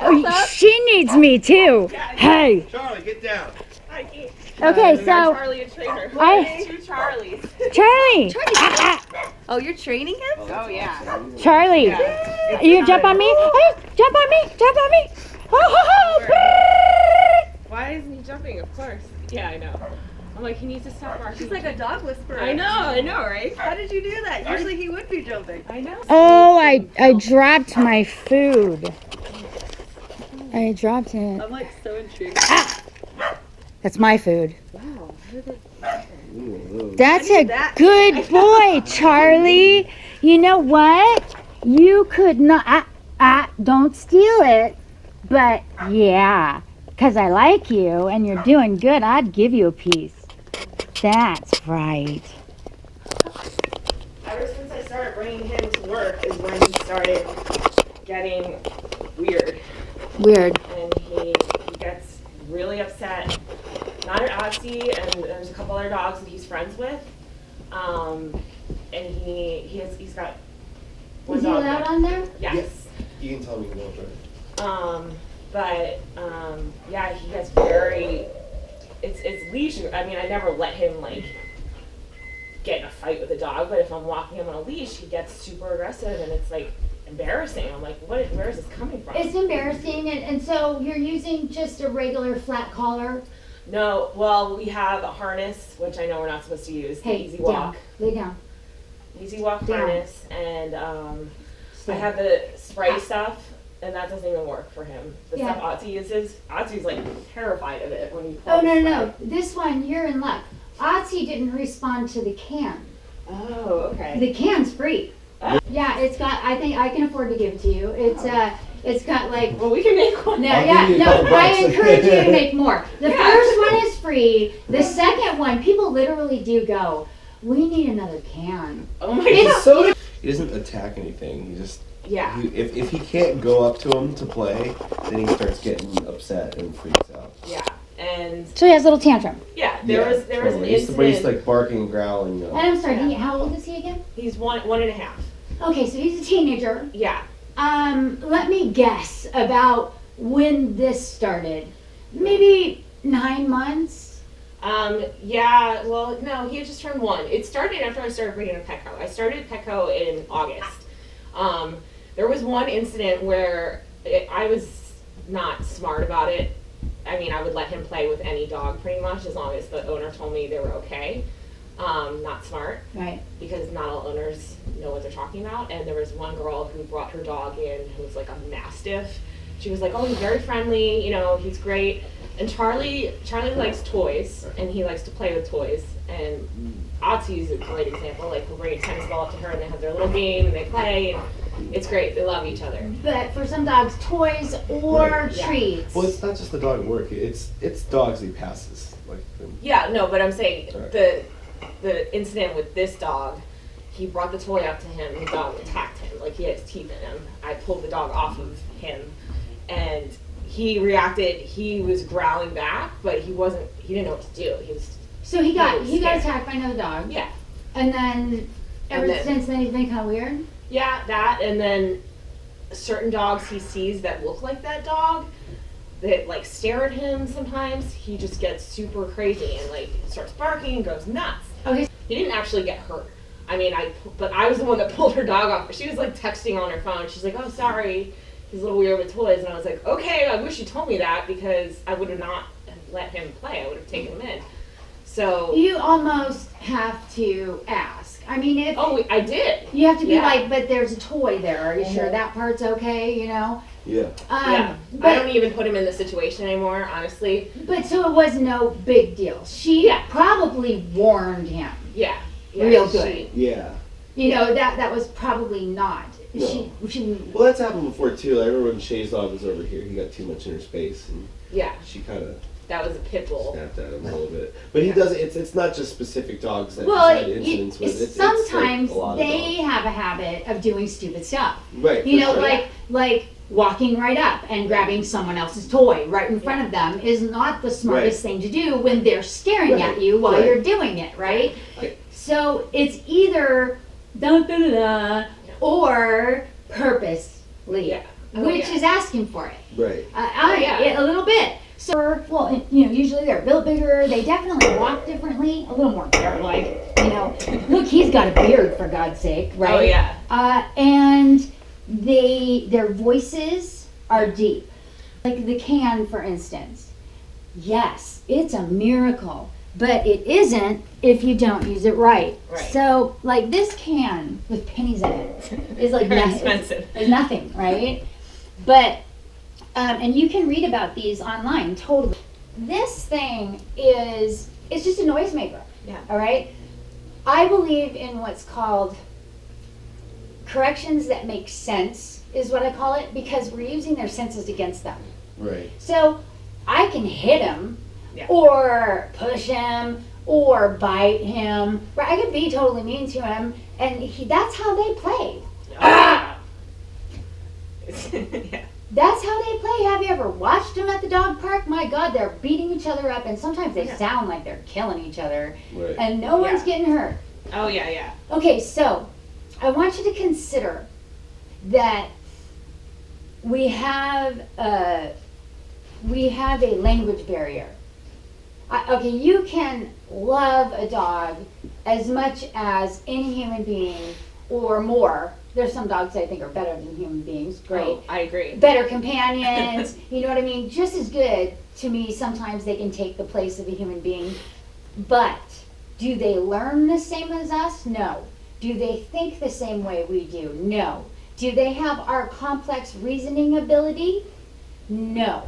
Oh, she needs me too. Hey. Charlie, get down. Okay, so Charlie a trainer. Two Charlies. Charlie. Oh, you're training him? Oh yeah. Charlie, you jump on me? Hey, jump on me! Jump on me! Why isn't he jumping? Of course. Yeah, I know. I'm like, he needs to stop barking. He's like a dog whisperer. I know, right? How did you do that? Usually he would be jumping. I know. Oh, I dropped my food. I dropped it. I'm like so intrigued. That's my food. Wow. That's a good boy, Charlie. You know what? You could not. Don't steal it. But yeah, because I like you and you're doing good, I'd give you a piece. That's right. Ever since I started bringing him to work is when he started getting weird. Weird. And he gets really upset. Not at Oxy, and there's a couple other dogs that he's friends with. And he's got one Is he dog allowed that- on there? Yes. You can tell me no, right? Yeah, he gets very. It's leash. I mean, I never let him like get in a fight with a dog, but if I'm walking him on a leash, he gets super aggressive, and it's like embarrassing. I'm like, where is this coming from? It's embarrassing, and so you're using just a regular flat collar. No, well, we have a harness, which I know we're not supposed to use. Hey, the Easy Walk. down. Lay down. Easy Walk Down. harness, and I have the spray stuff, and that doesn't even work for him. The Yeah. stuff Otzi uses, Otzi's like terrified of it when you. Oh, no. This one, you're in luck. Otzi didn't respond to the can. Oh, okay. The can's free. Oh. Yeah, it's got, I think I can afford to give it to you. It's got like, Well, we can make one. no, I'll give you a couple I bucks. encourage you to make more. The Yeah. first one is free. The second one, people literally do go, we need another can. Oh my It's god. so, He doesn't attack anything. He just Yeah. if he can't go up to him to play, then he starts getting upset and freaks out. Yeah. And so he has a little tantrum. yeah, there was an totally. incident. But he's like barking and growling. And I'm sorry, how old is he again? He's one and a half. Okay, so he's a teenager. Yeah. Let me guess about when this started. Maybe 9 months? Yeah, well, no, he had just turned 1. It started after I started bringing him Petco. I started Petco in August. There was one incident where I was not smart about it. I mean, I would let him play with any dog pretty much as long as the owner told me they were okay. Not smart. Right. Because not all owners know what they're talking about. And there was one girl who brought her dog in who was like a Mastiff. She was like, oh, he's very friendly, you know, he's great. And Charlie likes toys, and he likes to play with toys. And Otzi's a great example. Like, we'll bring a tennis ball up to her, and they have their little game, and they play, and it's great. They love each other. But for some dogs, toys or Right. Yeah. treats. Well, it's not just the dog at work. It's dogs he passes. Like Yeah, no, but I'm saying Right. the incident with this dog, he brought the toy up to him, and the dog attacked him. Like, he had his teeth in him. I pulled the dog off of him, and he reacted. He was growling back, but he didn't know what to do. So he got scared. attacked by another dog. Yeah. And then since then he's been kind of weird. Yeah, that, and then certain dogs he sees that look like that dog, that like stare at him sometimes, he just gets super crazy and like starts barking and goes nuts. Okay. He didn't actually get hurt. I mean, but I was the one that pulled her dog off. She was like texting on her phone. She's like, oh, sorry, he's a little weird with toys. And I was like, okay, I wish you told me that because I would have not let him play. I would have taken him in. So. You almost have to ask. I mean, if I did. you have to be Yeah. like, but there's a toy there. Are you sure that part's okay? You know. yeah. Yeah. I don't even put him in the situation anymore, honestly. But so it was no big deal. She Yeah. probably warned him Yeah. real good. Yeah. You know, that was probably not. No. She Well, that's happened before too. I remember when Shay's dog was over here. He got too much in her space, and Yeah. she kind of That was a pit bull. snapped at him a little bit. But he does. It's not just specific dogs that well, he's had incidents with. It's sometimes like a lot of they dogs. have a habit of doing stupid stuff. Right. You for know, sure. like walking right up and grabbing someone else's toy right in front of them is not the smartest thing to do when they're staring Right. at you while Right. you're doing it, right? Right. So it's either or purposely. Yeah. which is asking for it. Right. A little bit. So, well, usually they're built bigger. They definitely walk differently, a little more bear-like. Look, he's got a beard, for God's sake, right? Oh yeah. And their voices are deep. Like the can, for instance. Yes, it's a miracle, but it isn't if you don't use it right. Right. So, like this can with pennies in it is like Very expensive. It's nothing, right? But and you can read about these online. Totally. This thing it's just a noisemaker. Yeah. All right. I believe in what's called corrections that make sense, is what I call it, because we're using their senses against them. Right. So I can hit him, Yeah. or push him, or bite him. Right? I could be totally mean to him, and that's how they play. Yeah. Yeah. That's how they play. Have you ever watched them at the dog park? My God, they're beating each other up, and sometimes they sound like they're killing each other, Right. and no one's getting hurt. Oh yeah, yeah. Okay, so I want you to consider that we have a language barrier. Okay, you can love a dog as much as any human being or more. There's some dogs that I think are better than human beings. Great. Oh, I agree. Better companions. You know what I mean? Just as good to me, sometimes they can take the place of a human being. But do they learn the same as us? No. Do they think the same way we do? No. Do they have our complex reasoning ability? No.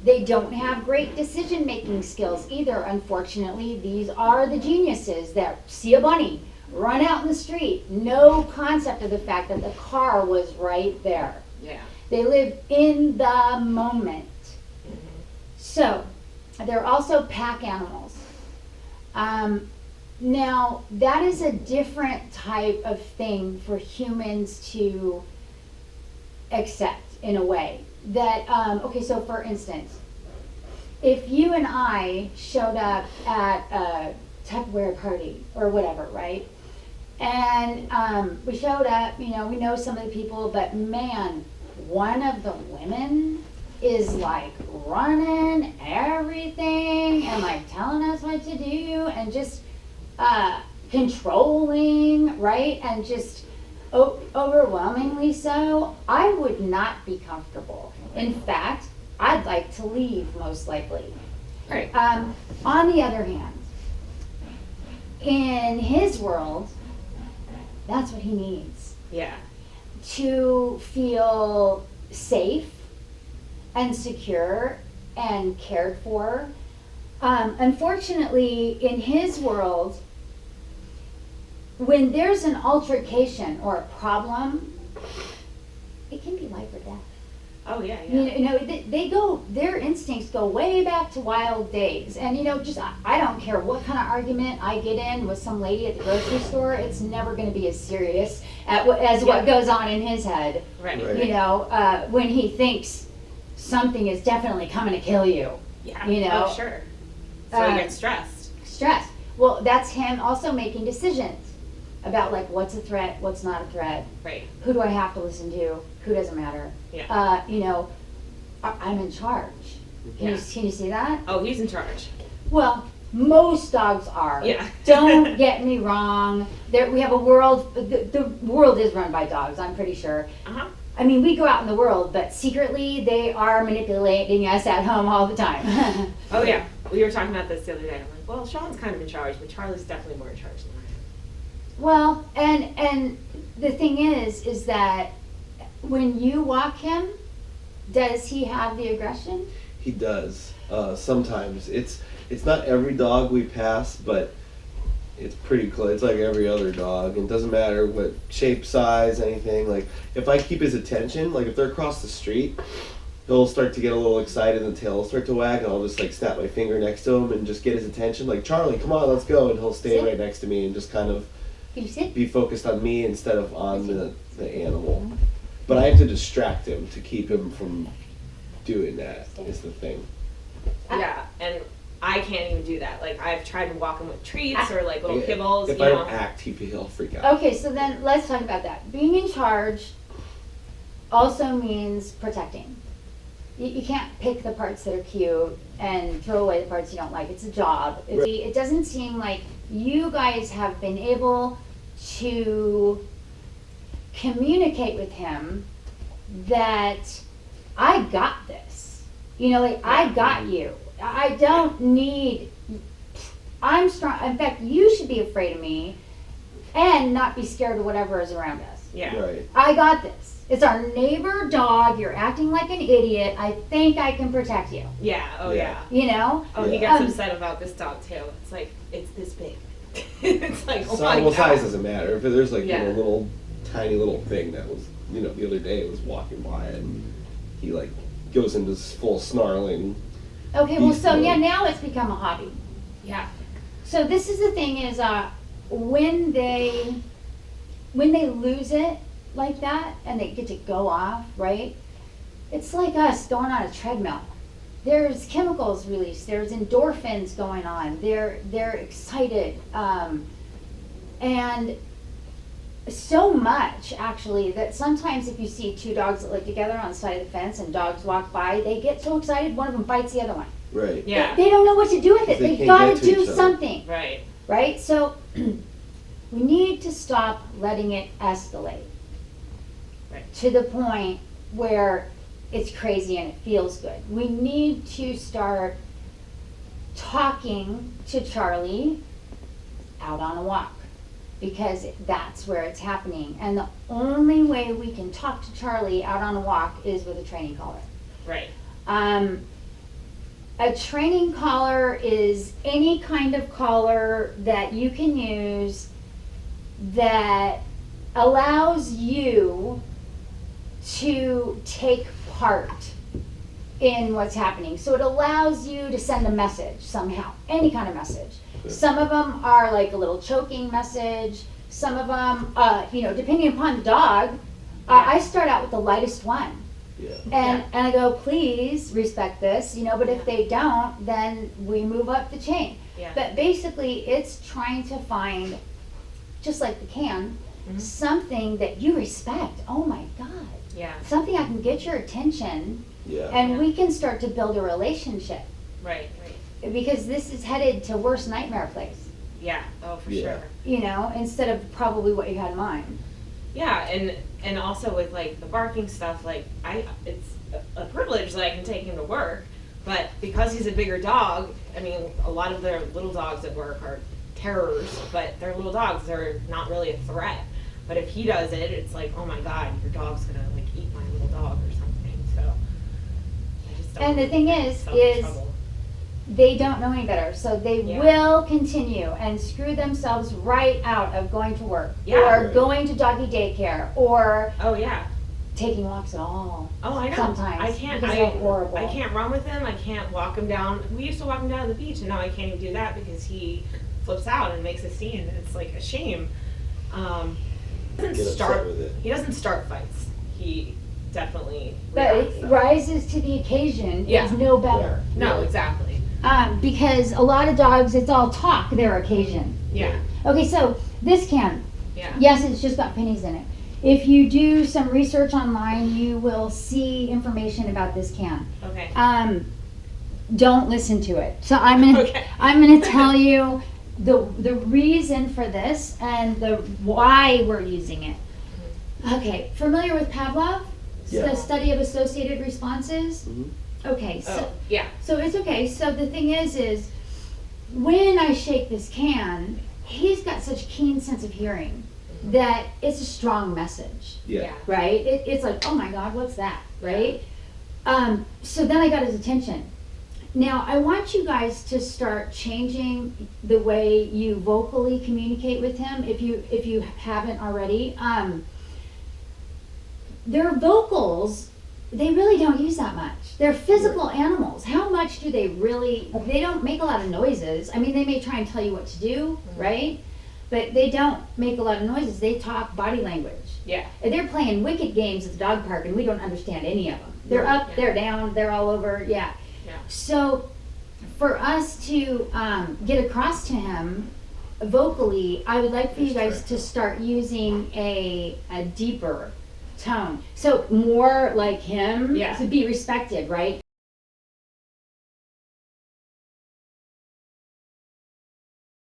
They don't have great decision-making skills either, unfortunately. These are the geniuses that see a bunny, run out in the street, no concept of the fact that the car was right there. Yeah. They live in the moment. So, they're also pack animals. Now, that is a different type of thing for humans to accept in a way. That, okay, so for instance, if you and I showed up at a Tupperware party or whatever, right? And we showed up, we know some of the people, but man, one of the women is like running everything and like telling us what to do and just controlling, right? And just overwhelmingly so. I would not be comfortable. In fact, I'd like to leave, most likely. Right. On the other hand, in his world, that's what he needs. Yeah. To feel safe and secure and cared for. Unfortunately, in his world, when there's an altercation or a problem, it can be life or death. Oh yeah, yeah. Their instincts go way back to wild days. And I don't care what kind of argument I get in with some lady at the grocery store, it's never going to be as serious as what goes on in his head. Right. When he thinks something is definitely coming to kill you. Yeah. Oh, sure. So he gets stressed. Stressed. Well, that's him also making decisions about like what's a threat, what's not a threat. Right. Who do I have to listen to? Who doesn't matter? Yeah. I'm in charge. Can you see that? Oh, he's in charge. Well, most dogs are. Yeah. Don't get me wrong. We have a world. The world is run by dogs. I'm pretty sure. Uh-huh. I mean, we go out in the world, but secretly they are manipulating us at home all the time. Oh yeah. We were talking about this the other day. I'm like, well, Sean's kind of in charge, but Charlie's definitely more in charge than I am. Well, and the thing is that when you walk him, does he have the aggression? He does. Sometimes it's not every dog we pass, but it's pretty close. It's like every other dog. It doesn't matter what shape, size, anything. Like if I keep his attention, like if they're across the street, he'll start to get a little excited and the tail will start to wag, and I'll just like snap my finger next to him and just get his attention. Like, Charlie, come on, let's go. And he'll stay right next to me and just kind of be focused on me instead of on the animal. But I have to distract him to keep him from doing that, is the thing. Yeah, and I can't even do that. Like, I've tried to walk him with treats or like little kibbles. If I don't act, he'll freak out. Okay, so then let's talk about that. Being in charge, also means protecting. You can't pick the parts that are cute and throw away the parts you don't like. It's a job. It doesn't seem like you guys have been able to communicate with him that I got this. You know, like, I got you. I don't need, I'm strong. In fact, you should be afraid of me and not be scared of whatever is around us. Yeah. Right. I got this. It's our neighbor dog. You're acting like an idiot. I think I can protect you. Yeah. Oh yeah. You know? Oh, he Yeah. gets upset about this dog too. It's like, it's this big. It's like, oh my Well, God. size doesn't matter. If there's like Yeah. a little tiny little thing that was, you know, the other day it was walking by and he like goes into this full snarling. Okay, well, Beast so mode. yeah, now it's become a hobby. Yeah. So this is the thing is, when they lose it like that and they get to go off, right? It's like us going on a treadmill. There's chemicals released. There's endorphins going on. They're excited, and so much actually that sometimes if you see two dogs that live together on the side of the fence and dogs walk by, they get so excited one of them bites the other one. Right. Yeah. They don't know what to do with it. They They've can't got get to to do each other. something, Right. right? So we need to stop letting it escalate Right. to the point where it's crazy and it feels good. We need to start talking to Charlie out on a walk because that's where it's happening. And the only way we can talk to Charlie out on a walk is with a training collar. Right. A training collar is any kind of collar that you can use that allows you to take part in what's happening. So it allows you to send a message somehow, any kind of message. Some of them are like a little choking message. Some of them, you know, depending upon the dog, I start out with the lightest one. Yeah. And I go, please respect this, you know, but if they don't, then we move up the chain. Yeah. But basically, it's trying to find, just like the can, Mhm. something that you respect. Oh my God. Yeah. Something I can get your attention, Yeah. and we can start to build a relationship. Right. Right. Because this is headed to worst nightmare place, Yeah. Oh, for Yeah. sure. you know, instead of probably what you had in mind. Yeah, and also with like the barking stuff, like it's a privilege that I can take him to work, but because he's a bigger dog, I mean, a lot of their little dogs at work are terrors, but they're little dogs, they're not really a threat. But if he does it, it's like, oh my God, your dog's gonna like eat my little dog or something. So I just don't. And the thing want to get is myself in trouble. They don't know any better, so they Yeah. will continue and screw themselves right out of going to work, Yeah. or Right. going to doggy daycare, or Oh yeah. taking walks at all. Oh, I know. Sometimes, I can't. because they're horrible. I can't run with him. I can't walk him down. We used to walk him down to the beach, and now I can't even do that because he flips out and makes a scene. And it's like a shame. Get Doesn't upset start. with it. He doesn't start fights. He definitely. But reacts, it though. rises to the occasion. Yeah. It's no better. No, exactly. Because a lot of dogs, it's all talk, their occasion. Yeah. Okay, so this can. Yeah. Yes, it's just got pennies in it. If you do some research online, you will see information about this can. Okay. Don't listen to it. So I'm gonna Okay. I'm gonna tell you the reason for this and the why we're using it. Okay, familiar with Pavlov? Yeah. The study of associated responses? Mhm. Okay, so Oh, yeah. so it's okay. So the thing is when I shake this can, he's got such keen sense of hearing that it's a strong message, Yeah. right? It's like, oh my God, what's that, right? So then I got his attention. Now I want you guys to start changing the way you vocally communicate with him, if you haven't already. Their vocals, they really don't use that much. They're physical animals. How much do they really, they don't make a lot of noises. I mean, they may try and tell you what to do, right? But they don't make a lot of noises. They talk body language. Yeah. And they're playing wicked games at the dog park and we don't understand any of them. They're Right. up, they're down, they're all over, yeah. Yeah. So for us to get across to him vocally, I would like for you guys to start using a deeper tone. So more like him Yeah. to be respected, right?